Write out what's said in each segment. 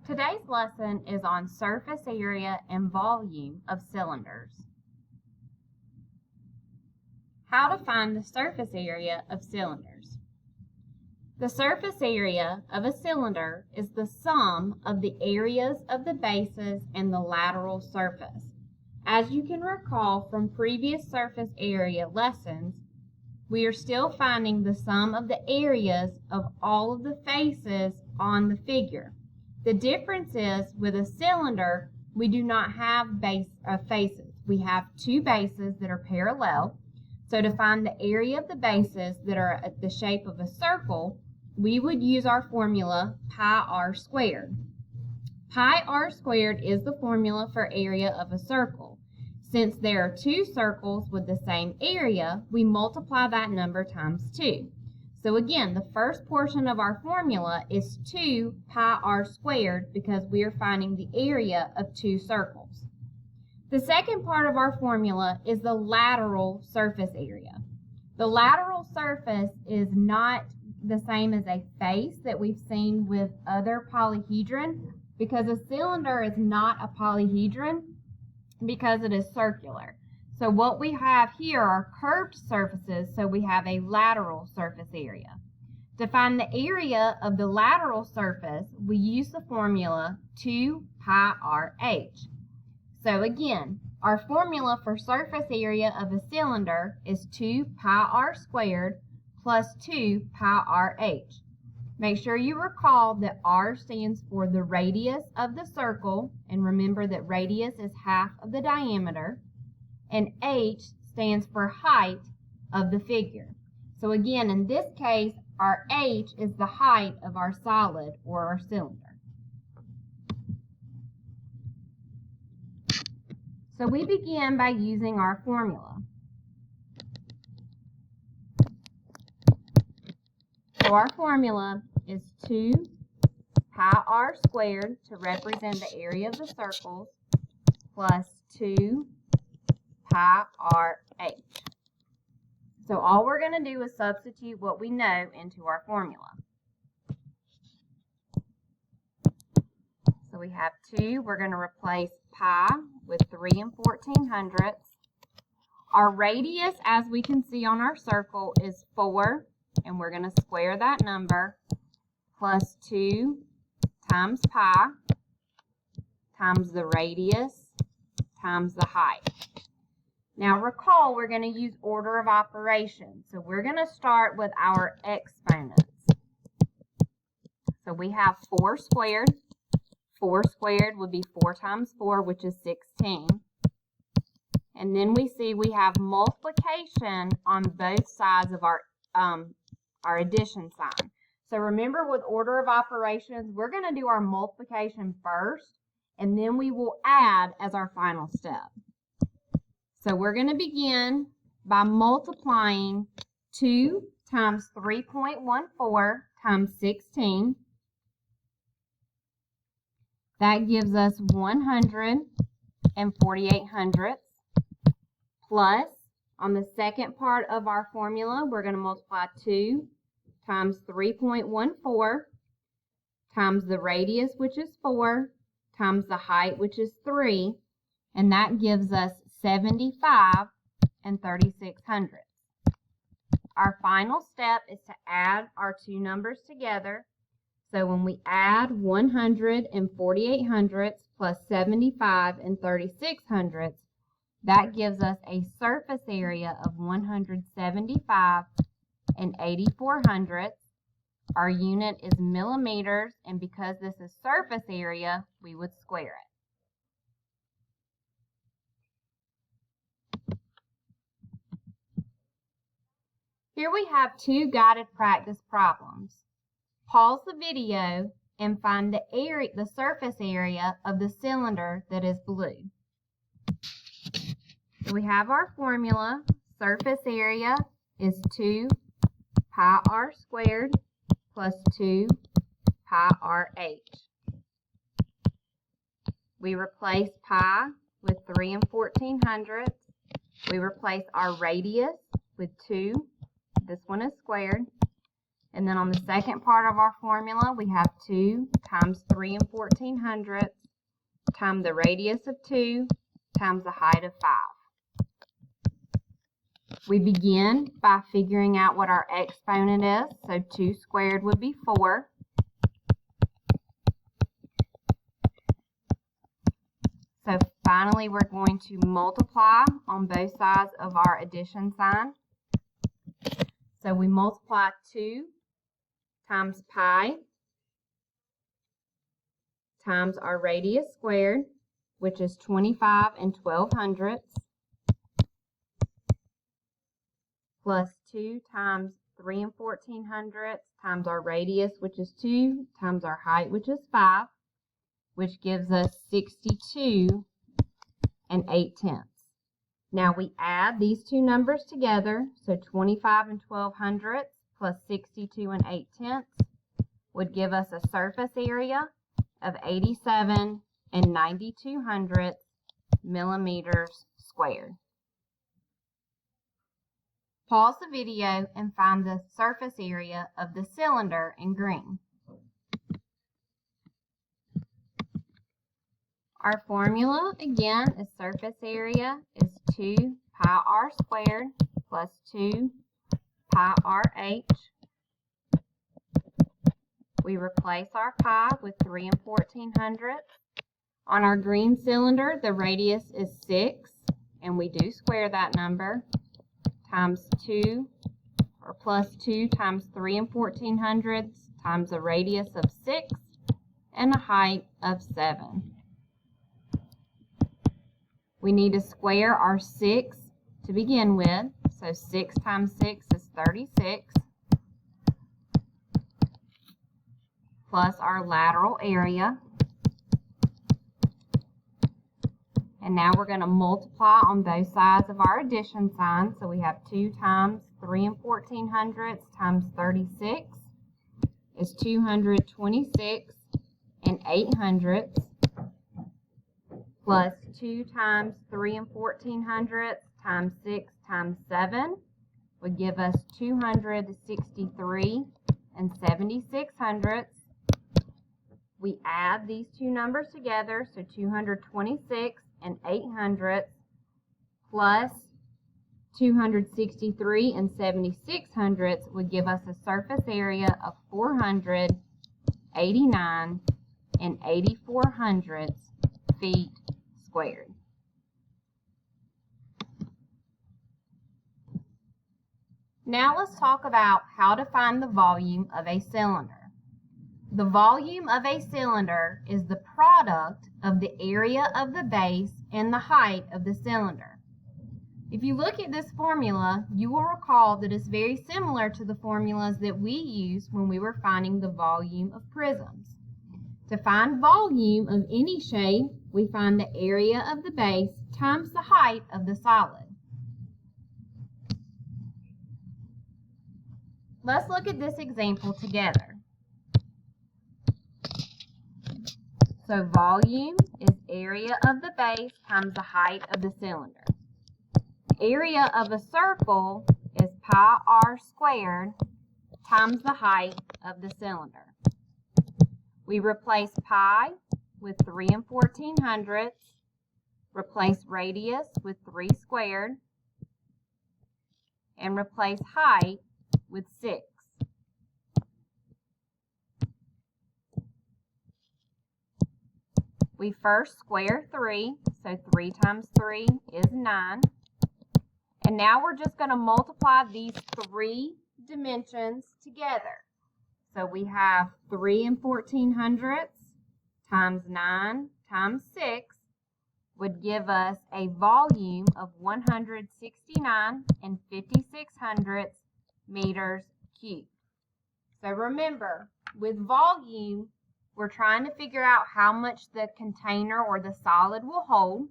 Today's lesson is on surface area and volume of cylinders. How to find the surface area of cylinders. The surface area of a cylinder is the sum of the areas of the bases and the lateral surface. As you can recall from previous surface area lessons, we are still finding the sum of the areas of all of the faces on the figure. The difference is with a cylinder, we do not have faces. We have two bases that are parallel. So to find the area of the bases that are at the shape of a circle, we would use our formula pi r squared. Pi r squared is the formula for area of a circle. Since there are two circles with the same area, we multiply that number times 2. So again, the first portion of our formula is 2 pi r squared because we are finding the area of two circles. The second part of our formula is the lateral surface area. The lateral surface is not the same as a face that we've seen with other polyhedron because a cylinder is not a polyhedron because it is circular. So what we have here are curved surfaces, so we have a lateral surface area. To find the area of the lateral surface, we use the formula 2 pi r h. So again, our formula for surface area of a cylinder is 2 pi r squared plus 2 pi r h. Make sure you recall that r stands for the radius of the circle, and remember that radius is half of the diameter, and h stands for height of the figure. So again, in this case, our h is the height of our solid or our cylinder. So we begin by using our formula. So our formula is 2 pi r squared to represent the area of the circles plus 2 pi r h. So all we're going to do is substitute what we know into our formula. So we have 2. We're going to replace pi with 3 14/100. Our radius, as we can see on our circle, is 4. And we're going to square that number, plus 2 times pi times the radius times the height. Now recall, we're going to use order of operations. So we're going to start with our exponents. So we have 4 squared. 4 squared would be 4 times 4, which is 16. And then we see we have multiplication on both sides of our addition sign. So remember, with order of operations, we're going to do our multiplication first, and then we will add as our final step. So we're going to begin by multiplying 2 times 3.14 times 16. That gives us 148/100 plus, on the second part of our formula, we're going to multiply 2 times 3.14 times the radius, which is 4, times the height, which is 3, and that gives us 75/3600. Our final step is to add our two numbers together. So when we add 148/100 plus 75/3600, that gives us a surface area of 175/8400. Our unit is millimeters, and because this is surface area, we would square it. Here we have two guided practice problems. Pause the video and find the surface area of the cylinder that is blue. So we have our formula. Surface area is 2 pi r squared plus 2 pi r h. We replace pi with 3 14/100. We replace our radius with 2. This one is squared. And then on the second part of our formula, we have 2 times 3 1400 times the radius of 2 times the height of 5. We begin by figuring out what our exponent is. So 2 squared would be 4. So finally, we're going to multiply on both sides of our addition sign. So we multiply 2 times pi times our radius squared, which is 25 1200, plus 2 times 3 1400 times our radius, which is 2, times our height, which is 5, which gives us 62 8/10. Now we add these two numbers together, so 25 1200 plus 62 8/10 would give us a surface area of 87 9200 millimeters squared. Pause the video and find the surface area of the cylinder in green. Our formula, again, is surface area is 2 pi r squared plus 2 pi r(h). We replace our pi with 3 1400. On our green cylinder, the radius is 6, and we do square that number, times 2, or plus 2 times 3 1400 times a radius of 6 and a height of 7. We need to square our 6 to begin with, so 6 times 6 is 36, plus our lateral area. And now we're going to multiply on both sides of our addition sign. So we have 2 times 3 1400 times 36 is 226 800, plus 2 times 3 1400 times 6 times 7 would give us 263 7600. We add these two numbers together, so 226 800 plus 263 7600 would give us a surface area of 489 8400 feet squared. Now let's talk about how to find the volume of a cylinder. The volume of a cylinder is the product of the area of the base and the height of the cylinder. If you look at this formula, you will recall that it's very similar to the formulas that we used when we were finding the volume of prisms. To find volume of any shape, we find the area of the base times the height of the solid. Let's look at this example together. So volume is area of the base times the height of the cylinder. Area of a circle is pi r squared times the height of the cylinder. We replace pi with 3 1400, replace radius with 3 squared, and replace height with 6. We first square 3, so 3 times 3 is 9. And now we're just going to multiply these 3 dimensions together. So we have 3 1400 times 9 times 6 would give us a volume of 169 5600 meters cubed. So remember, with volume, we're trying to figure out how much the container or the solid will hold.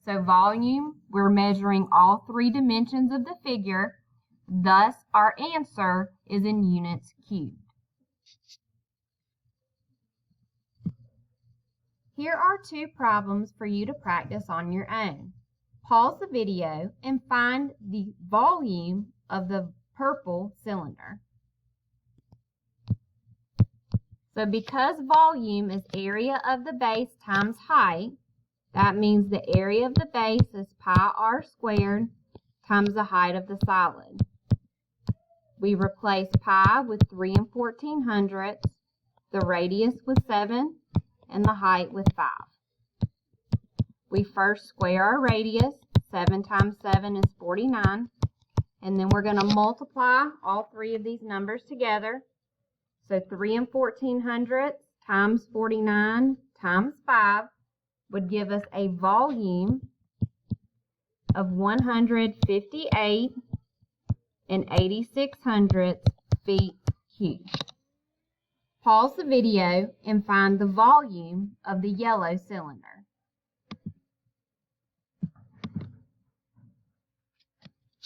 So volume, we're measuring all 3 dimensions of the figure. Thus, our answer is in units cubed. Here are 2 problems for you to practice on your own. Pause the video and find the volume of the purple cylinder. So because volume is area of the base times height, that means the area of the base is pi r squared times the height of the solid. We replace pi with 3 1400, the radius with 7, and the height with 5. We first square our radius. 7 times 7 is 49. And then we're going to multiply all three of these numbers together. So 3 1400 times 49 times 5 would give us a volume of 158 and 8600 feet cubed. Pause the video and find the volume of the yellow cylinder.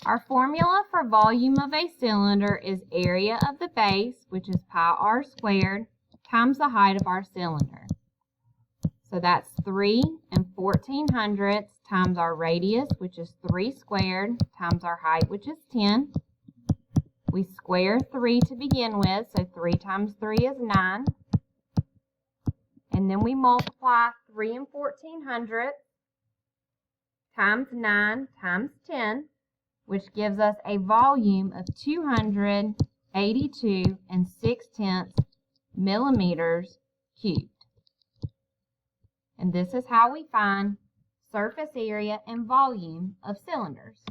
Our formula for volume of a cylinder is area of the base, which is pi r squared, times the height of our cylinder. So that's 3 1400 times our radius, which is 3 squared, times our height, which is 10. We square 3 to begin with, so 3 times 3 is 9. And then we multiply 3 1400 times 9 times 10, which gives us a volume of 282 6/10 millimeters cubed. And this is how we find surface area and volume of cylinders.